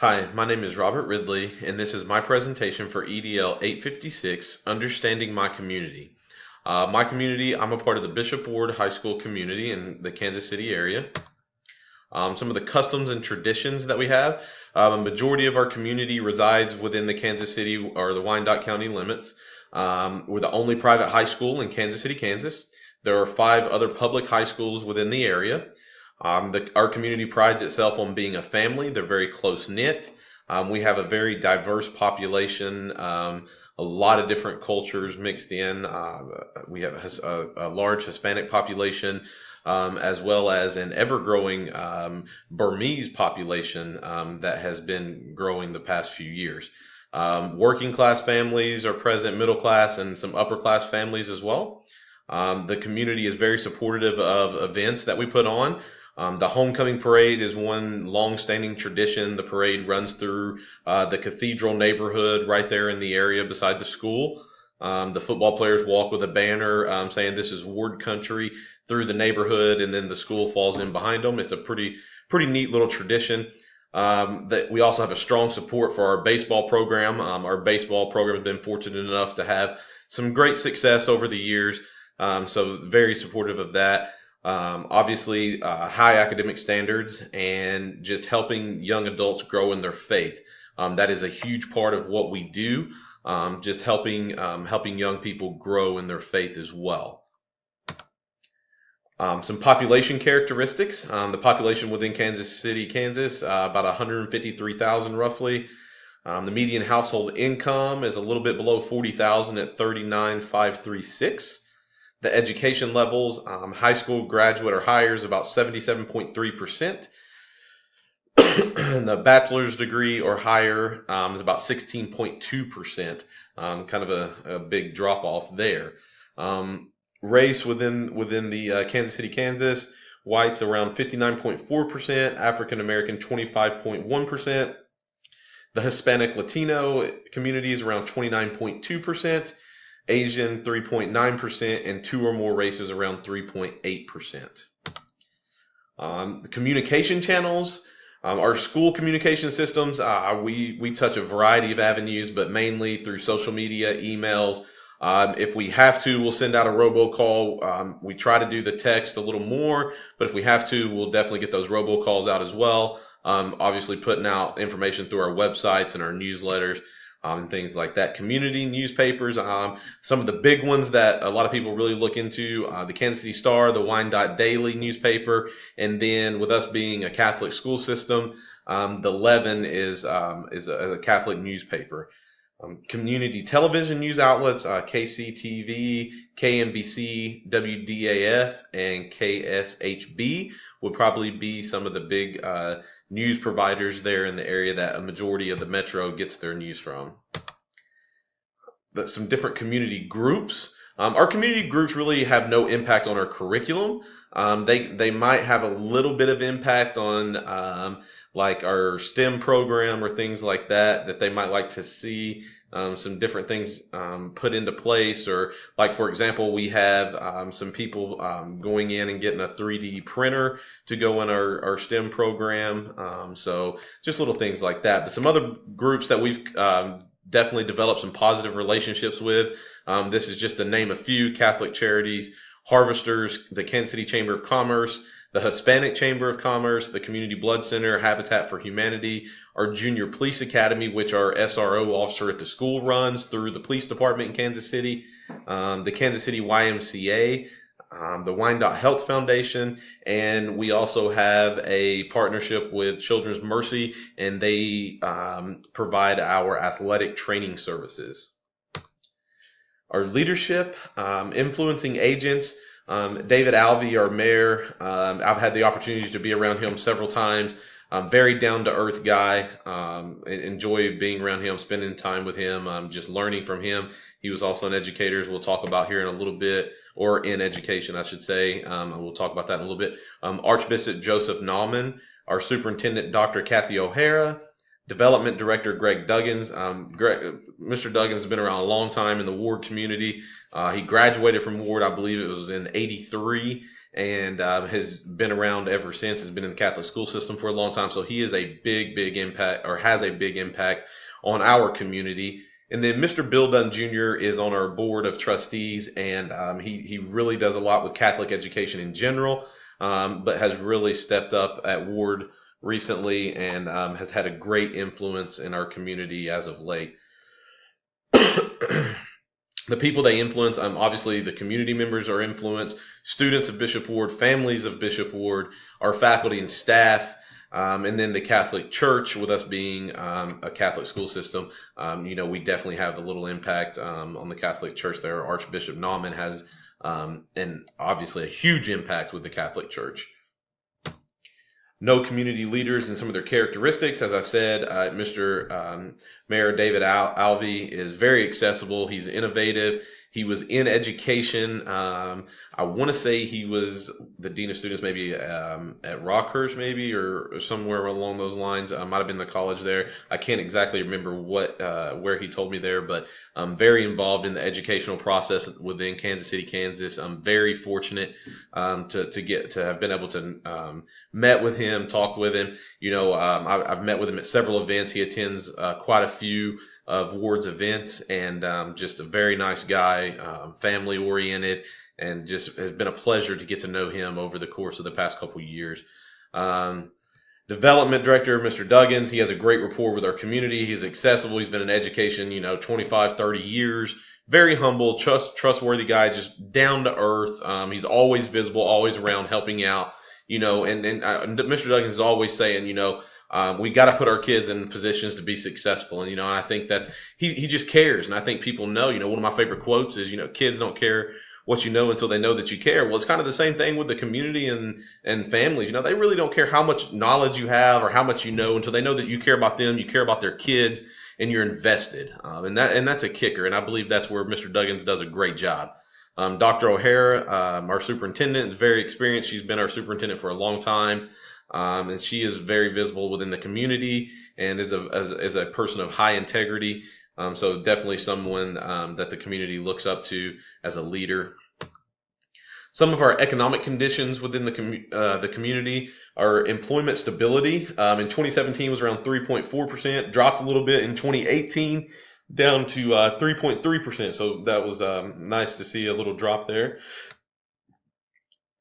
Hi, my name is Robert Ridley, and this is my presentation for EDL 856, Understanding My Community. My community, I'm a part of the Bishop Ward High School community in the Kansas City area. Some of the customs and traditions that we have, a majority of our community resides within the Kansas City or the Wyandotte County limits. We're the only private high school in Kansas City, Kansas. There are 5 other public high schools within the area. Our community prides itself on being a family. They're very close knit. We have a very diverse population, a lot of different cultures mixed in. We have a large Hispanic population, as well as an ever-growing Burmese population that has been growing the past few years. Working class families are present, middle class, and some upper class families as well. The community is very supportive of events that we put on. The homecoming parade is one long-standing tradition. The parade runs through the cathedral neighborhood right there in the area beside the school. The football players walk with a banner saying this is Ward Country through the neighborhood, and then the school falls in behind them. It's a pretty neat little tradition. That we also have a strong support for our baseball program. Our baseball program has been fortunate enough to have some great success over the years, so very supportive of that. Obviously, high academic standards and just helping young adults grow in their faith. That is a huge part of what we do. Just helping young people grow in their faith as well. Some population characteristics. The population within Kansas City, Kansas, about 153,000 roughly. The median household income is a little bit below 40,000 at 39,536. The education levels, high school graduate or higher is about 77.3%. The bachelor's degree or higher is about 16.2%. Kind of a big drop off there. Race within the Kansas City, Kansas, whites around 59.4%, African American 25.1%. The Hispanic Latino community is around 29.2%. Asian 3.9%, and 2 or more races around 3.8%. The communication channels, our school communication systems, we touch a variety of avenues, but mainly through social media, emails. If we have to, we'll send out a robocall. We try to do the text a little more, but if we have to, we'll definitely get those robocalls out as well. Obviously putting out information through our websites and our newsletters. And things like that. Community newspapers, some of the big ones that a lot of people really look into, the Kansas City Star, the Wyandotte Daily newspaper, and then with us being a Catholic school system, the Levin is a Catholic newspaper. Community television news outlets, KCTV, KMBC, WDAF, and KSHB would probably be some of the big news providers there in the area that a majority of the metro gets their news from. Some different community groups. Our community groups really have no impact on our curriculum. They might have a little bit of impact on like our STEM program or things like that they might like to see some different things put into place. Or like, for example, we have some people going in and getting a 3D printer to go in our STEM program. So just little things like that. But some other groups that we've definitely developed some positive relationships with. This is just to name a few: Catholic Charities, Harvesters, the Kansas City Chamber of Commerce, the Hispanic Chamber of Commerce, the Community Blood Center, Habitat for Humanity, our Junior Police Academy, which our SRO officer at the school runs through the police department in Kansas City, the Kansas City YMCA, the Wyandotte Health Foundation, and we also have a partnership with Children's Mercy, and they provide our athletic training services. Our leadership, influencing agents. David Alvey, our mayor, I've had the opportunity to be around him several times. Very down-to-earth guy. Enjoy being around him, spending time with him, just learning from him. He was also an educator, as we'll talk about here in a little bit, or in education, I should say. We'll talk about that in a little bit. Archbishop Joseph Nauman, our superintendent, Dr. Kathy O'Hara, Development Director Greg Duggins. Mr. Duggins has been around a long time in the Ward community. He graduated from Ward, I believe it was in '83, and has been around ever since. Has been in the Catholic school system for a long time, so he is a big impact, or has a big impact on our community. And then Mr. Bill Dunn Jr. is on our board of trustees, and he really does a lot with Catholic education in general, but has really stepped up at Ward recently, and has had a great influence in our community as of late. The people they influence, obviously the community members are influenced, students of Bishop Ward, families of Bishop Ward, our faculty and staff, and then the Catholic Church, with us being a Catholic school system. We definitely have a little impact on the Catholic Church there. Archbishop Naumann has, and obviously a huge impact with the Catholic Church. Know community leaders and some of their characteristics. As I said, Mr. Mayor David Alvey is very accessible. He's innovative. He was in education. I want to say he was the dean of students, maybe at Rockhurst, maybe, or somewhere along those lines. Might have been the college there. I can't exactly remember where he told me there, but I'm very involved in the educational process within Kansas City, Kansas. I'm very fortunate to have been able to met with him, talked with him. I've met with him at several events. He attends quite a few of Ward's events, and just a very nice guy, family oriented, and just has been a pleasure to get to know him over the course of the past couple years. Development Director, Mr. Duggins, he has a great rapport with our community. He's accessible. He's been in education, 25, 30 years. Very humble, trustworthy guy, just down to earth. He's always visible, always around, helping out. And Mr. Duggins is always saying, we got to put our kids in positions to be successful. And, I think that's, he just cares. And I think people know, one of my favorite quotes is, kids don't care what you know until they know that you care. Well, it's kind of the same thing with the community and families. They really don't care how much knowledge you have or how much you know until they know that you care about them, you care about their kids, and you're invested. And that's a kicker. And I believe that's where Mr. Duggins does a great job. Dr. O'Hara, our superintendent, is very experienced. She's been our superintendent for a long time. And she is very visible within the community and is a person of high integrity. So definitely someone that the community looks up to as a leader. Some of our economic conditions within the community are employment stability. In 2017 was around 3.4%, dropped a little bit in 2018 down to 3.3%. So that was nice to see a little drop there.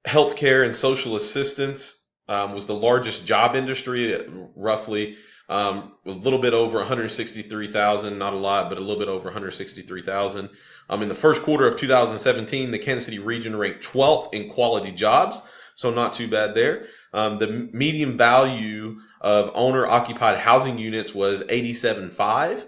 Healthcare and social assistance was the largest job industry at roughly a little bit over 163,000, not a lot, but a little bit over 163,000. In the first quarter of 2017, the Kansas City region ranked 12th in quality jobs, so not too bad there. The median value of owner-occupied housing units was 87.5.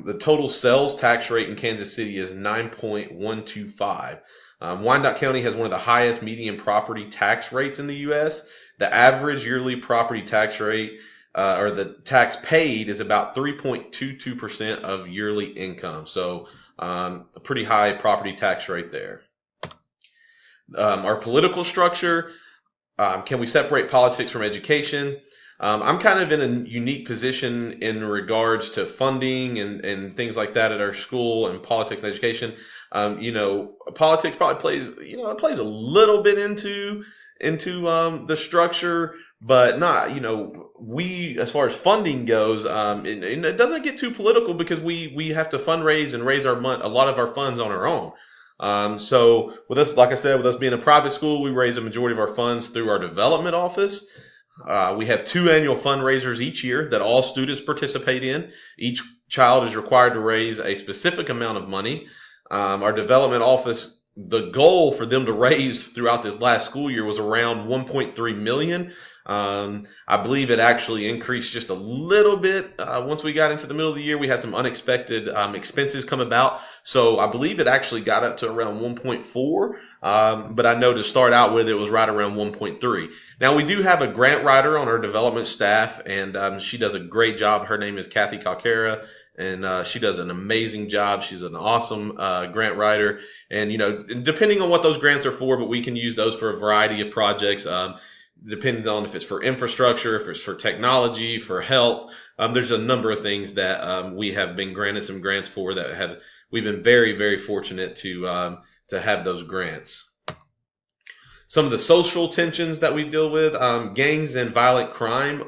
The total sales tax rate in Kansas City is 9.125. Wyandotte County has one of the highest median property tax rates in the U.S. The average yearly property tax rate, or the tax paid, is about 3.22% of yearly income. So a pretty high property tax rate there. Our political structure, can we separate politics from education? I'm kind of in a unique position in regards to funding and things like that at our school, and politics and education. Politics probably plays, it plays a little bit into the structure, but not, we, as far as funding goes, it doesn't get too political because we have to fundraise and raise a lot of our funds on our own. So with us, like I said, with us being a private school, we raise a majority of our funds through our development office. We have 2 annual fundraisers each year that all students participate in. Each child is required to raise a specific amount of money. Our development office, the goal for them to raise throughout this last school year was around $1.3 million. I believe it actually increased just a little bit once we got into the middle of the year. We had some unexpected expenses come about, so I believe it actually got up to around 1.4. But I know to start out with, it was right around 1.3. Now we do have a grant writer on our development staff, and she does a great job. Her name is Kathy Calcara. And she does an amazing job. She's an awesome grant writer. And, depending on what those grants are for, but we can use those for a variety of projects. Depends on if it's for infrastructure, if it's for technology, for health. There's a number of things that we have been granted some grants for that we've been very, very fortunate to have those grants. Some of the social tensions that we deal with, gangs and violent crime.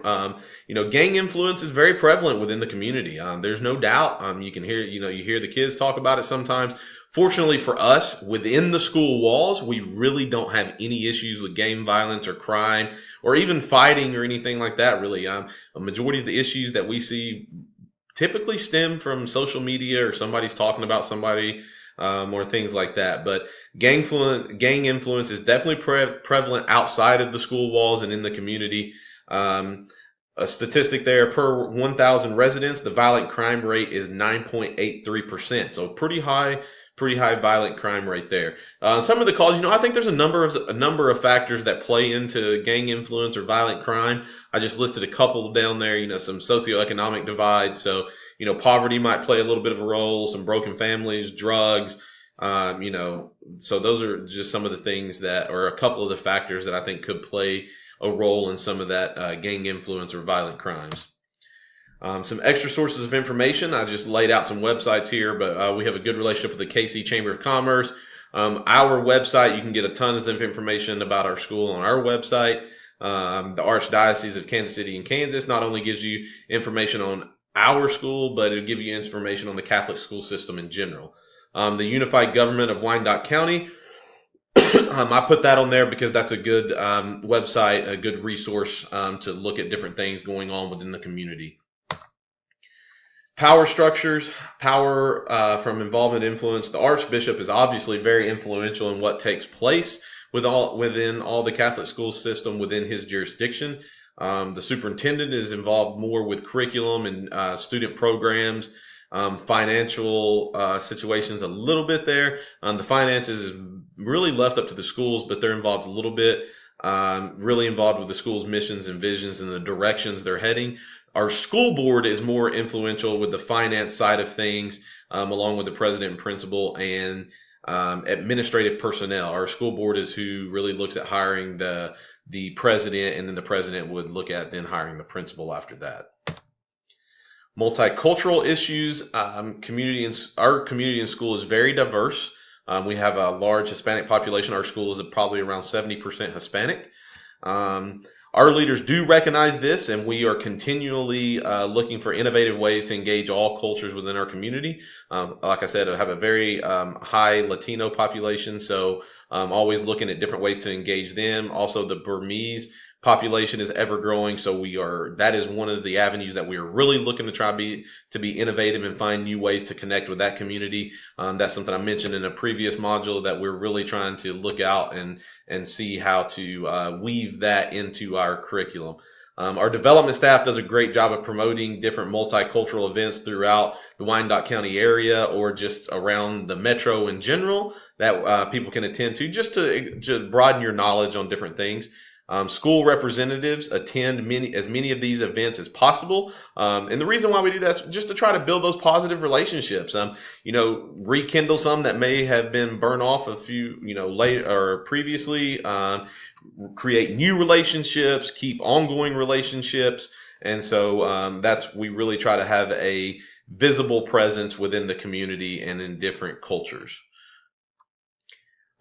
Gang influence is very prevalent within the community. There's no doubt. You can hear, you hear the kids talk about it sometimes. Fortunately for us, within the school walls, we really don't have any issues with gang violence or crime or even fighting or anything like that. Really, a majority of the issues that we see typically stem from social media or somebody's talking about somebody, or things like that. But gang influence is definitely prevalent outside of the school walls and in the community. A statistic there: per 1,000 residents, the violent crime rate is 9.83%. So pretty high violent crime rate there. Some of the causes, I think there's a number of factors that play into gang influence or violent crime. I just listed a couple down there. Some socioeconomic divides. So poverty might play a little bit of a role. Some broken families, drugs. So those are just some of the things that, or a couple of the factors that I think could play a role in some of that gang influence or violent crimes. Some extra sources of information. I just laid out some websites here, but we have a good relationship with the KC Chamber of Commerce. Our website, you can get a ton of information about our school on our website. The Archdiocese of Kansas City and Kansas not only gives you information on our school, but it'll give you information on the Catholic school system in general. The Unified Government of Wyandotte County, I put that on there because that's a good website, a good resource to look at different things going on within the community. Power structures, power from involvement influence. The Archbishop is obviously very influential in what takes place within all the Catholic school system within his jurisdiction. The superintendent is involved more with curriculum and student programs, financial situations a little bit there. The finances is really left up to the schools, but they're involved a little bit, really involved with the school's missions and visions and the directions they're heading. Our school board is more influential with the finance side of things, along with the president and principal and administrative personnel. Our school board is who really looks at hiring the president, and then the president would look at then hiring the principal after that. Multicultural issues. Our community and school is very diverse. We have a large Hispanic population. Our school is probably around 70% Hispanic. Our leaders do recognize this, and we are continually looking for innovative ways to engage all cultures within our community. Like I said, I have a very high Latino population, so always looking at different ways to engage them. Also, the Burmese population is ever growing, so that is one of the avenues that we are really looking to try to be innovative and find new ways to connect with that community. That's something I mentioned in a previous module that we're really trying to look out and see how to weave that into our curriculum. Our development staff does a great job of promoting different multicultural events throughout the Wyandotte County area or just around the metro in general that people can attend to, just to broaden your knowledge on different things. School representatives attend as many of these events as possible. And the reason why we do that is just to try to build those positive relationships. Rekindle some that may have been burned off a few, late or previously. Create new relationships, keep ongoing relationships. And so we really try to have a visible presence within the community and in different cultures.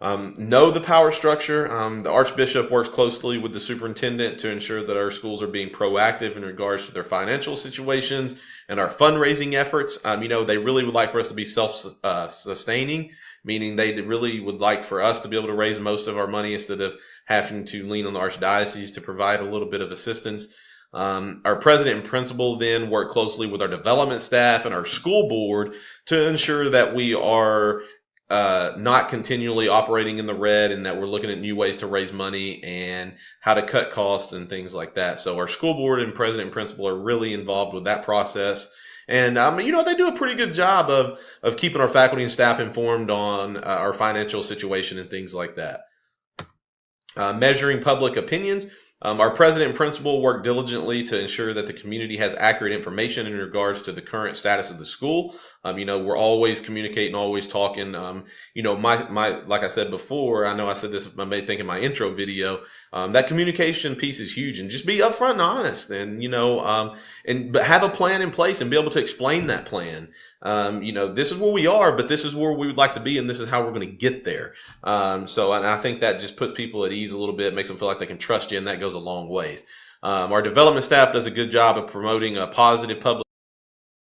Know the power structure. The Archbishop works closely with the superintendent to ensure that our schools are being proactive in regards to their financial situations and our fundraising efforts. They really would like for us to be self-sustaining, meaning they really would like for us to be able to raise most of our money instead of having to lean on the Archdiocese to provide a little bit of assistance. Our president and principal then work closely with our development staff and our school board to ensure that we are not continually operating in the red and that we're looking at new ways to raise money and how to cut costs and things like that. So our school board and president and principal are really involved with that process. And, they do a pretty good job of keeping our faculty and staff informed on our financial situation and things like that. Measuring public opinions. Our president and principal work diligently to ensure that the community has accurate information in regards to the current status of the school. We're always communicating, always talking. Like I said before, I know I said this, I may think in my intro video, That communication piece is huge, and just be upfront and honest, and but have a plan in place and be able to explain that plan. This is where we are, but this is where we would like to be, and this is how we're going to get there. And I think that just puts people at ease a little bit, makes them feel like they can trust you, and that goes a long ways. Our development staff does a good job of promoting a positive public